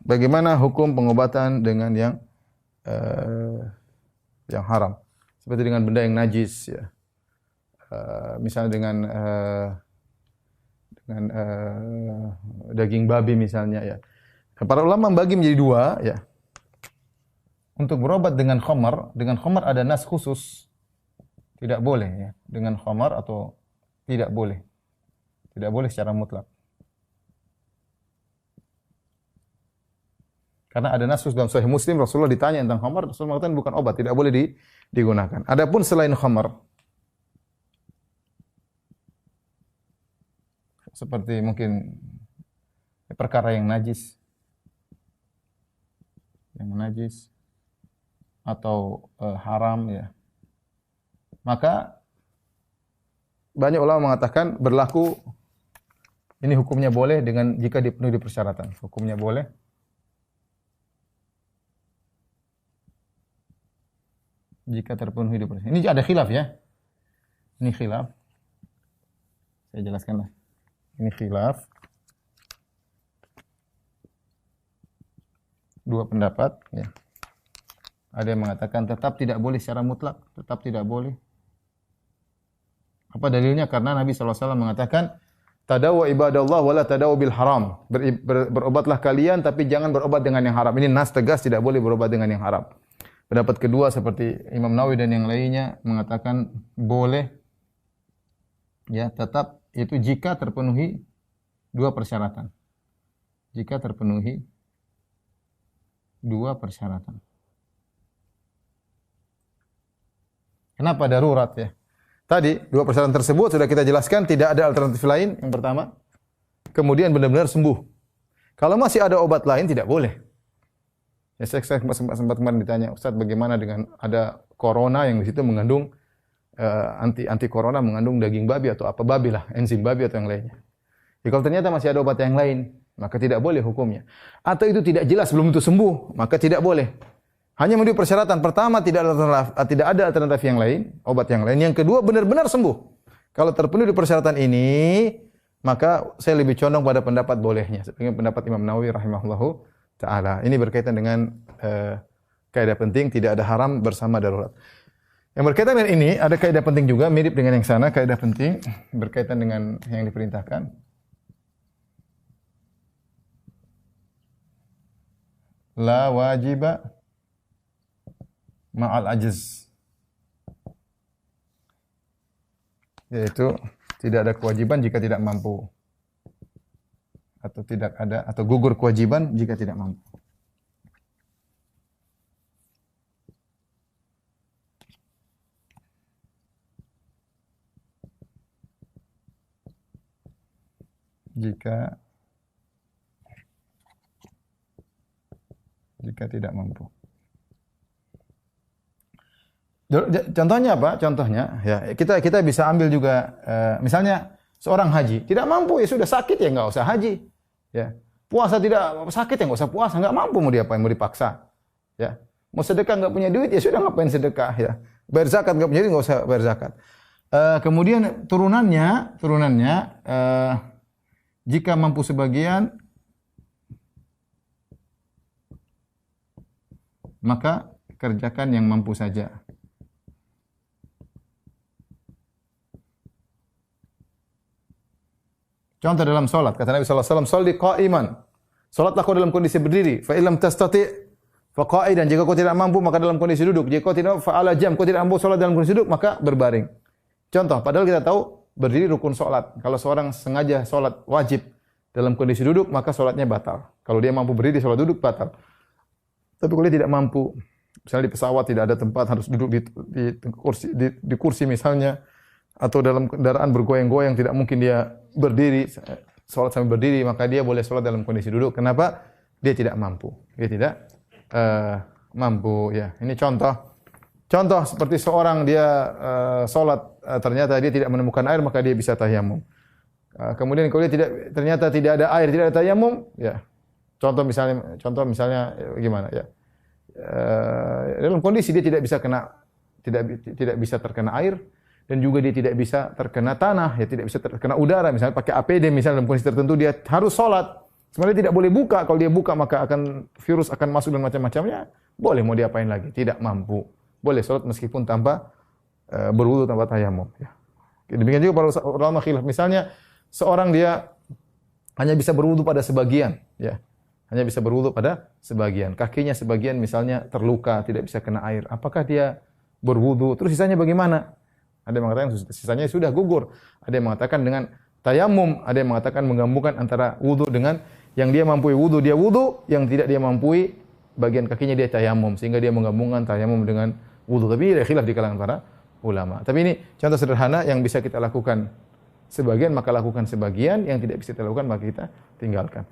bagaimana hukum pengobatan dengan yang haram? Seperti dengan benda yang najis, ya. Misalnya dengan daging babi misalnya, ya. Para ulama membagi menjadi dua, ya. Untuk berobat dengan khamar ada nas khusus. Tidak boleh, ya. Dengan khamar atau tidak boleh. Tidak boleh secara mutlak. Karena ada nas khusus dalam Sahih Muslim, Rasulullah ditanya tentang khamar, Rasulullah mengatakan bukan obat, tidak boleh digunakan. Adapun selain khamar, seperti mungkin perkara yang najis atau haram, ya, maka banyak ulama mengatakan berlaku ini hukumnya boleh dengan jika dipenuhi persyaratan. Hukumnya boleh jika terpenuhi persyaratan. Ini ada khilaf, ya. Ini khilaf. Saya jelaskanlah. Ini khilaf. Dua pendapat, ya. Ada yang mengatakan tetap tidak boleh secara mutlak, tetap tidak boleh. Apa dalilnya? Karena Nabi SAW mengatakan, tadawu ibadallah wala tadawu bil haram. Berobatlah kalian tapi jangan berobat dengan yang haram. Ini nas tegas tidak boleh berobat dengan yang haram. Pendapat kedua seperti Imam Nawawi dan yang lainnya mengatakan boleh, ya, tetap itu jika terpenuhi dua persyaratan. Jika terpenuhi dua persyaratan. Kenapa darurat, ya? Tadi dua persyaratan tersebut sudah kita jelaskan, tidak ada alternatif lain yang pertama. Kemudian benar-benar sembuh. Kalau masih ada obat lain tidak boleh. Ya, saya sempat kemarin ditanya, Ustaz, bagaimana dengan ada corona yang di situ mengandung anti corona mengandung daging babi atau apa babi lah, enzim babi atau yang lainnya. Ya, kalau ternyata masih ada obat yang lain, maka tidak boleh hukumnya. Atau itu tidak jelas belum tentu sembuh, maka tidak boleh. Hanya memenuhi persyaratan. Pertama, tidak ada alternatif yang lain, obat yang lain. Yang kedua, benar-benar sembuh. Kalau terpenuhi persyaratan ini, maka saya lebih condong pada pendapat bolehnya. Seperti pendapat Imam Nawawi rahimahullahu ta'ala. Ini berkaitan dengan kaidah penting, tidak ada haram bersama darurat. Yang berkaitan dengan ini, ada kaidah penting juga, mirip dengan yang sana, kaidah penting, berkaitan dengan yang diperintahkan. La wajiba ma'al ajiz. Yaitu tidak ada kewajiban jika tidak mampu. Atau tidak ada, atau gugur kewajiban jika tidak mampu. Jika tidak mampu. Contohnya apa? Contohnya, ya, kita bisa ambil juga, misalnya seorang haji tidak mampu, ya sudah sakit ya nggak usah haji, ya. Puasa tidak sakit ya nggak usah puasa, nggak mampu mau diapain, mau dipaksa, ya. Mau sedekah nggak punya duit ya sudah ngapain sedekah, ya. Bayar zakat nggak punya duit nggak usah bayar zakat. Kemudian turunannya, jika mampu sebagian, maka kerjakan yang mampu saja. Contoh dalam salat, kata Nabi sallallahu alaihi wasallam, "Shalli qa'iman." Salatlah kau dalam kondisi berdiri. Fa illam tastati' fa qa'idan. Jika kau tidak mampu maka dalam kondisi duduk. Jika kau tidak fa ala jam, kau tidak mampu salat dalam kondisi duduk maka berbaring. Contoh, padahal kita tahu berdiri rukun salat. Kalau seorang sengaja salat wajib dalam kondisi duduk maka salatnya batal. Kalau dia mampu berdiri salat duduk batal. Tapi kalau dia tidak mampu, misalnya di pesawat tidak ada tempat harus duduk di kursi misalnya, atau dalam kendaraan bergoyang-goyang tidak mungkin dia berdiri, salat sambil berdiri, maka dia boleh salat dalam kondisi duduk. Kenapa? Dia tidak mampu. Dia tidak mampu, ya. Ini contoh seperti seorang dia salat, ternyata dia tidak menemukan air maka dia bisa tayamum. Kemudian kalau dia ternyata tidak ada air, tidak ada tayamum, ya. Contoh misalnya gimana, ya. Dalam kondisi dia tidak bisa terkena air, dan juga dia tidak bisa terkena tanah, ya, tidak bisa terkena udara, misalnya pakai APD misalnya dalam kondisi tertentu dia harus salat. Sebenarnya tidak boleh buka. Kalau dia buka maka virus akan masuk dan macam-macamnya. Boleh, mau diapain lagi? Tidak mampu. Boleh salat meskipun tanpa berwudu, tanpa tayamum. Ya. Demikian juga para ulama khilaf. Misalnya seorang dia hanya bisa berwudu pada sebagian, ya. Hanya bisa berwudu pada sebagian. Kakinya sebagian misalnya terluka, tidak bisa kena air. Apakah dia berwudu? Terus sisanya bagaimana? Ada yang mengatakan sisanya sudah gugur. Ada yang mengatakan dengan tayamum, ada yang mengatakan menggabungkan antara wudu dengan yang dia mampu wudu, dia wudu, yang tidak dia mampu bagian kakinya dia tayamum, sehingga dia menggabungkan tayamum dengan wudu. Tapi ada khilaf di kalangan para ulama. Tapi ini contoh sederhana yang bisa kita lakukan sebagian, maka lakukan sebagian, yang tidak bisa kita lakukan maka kita tinggalkan.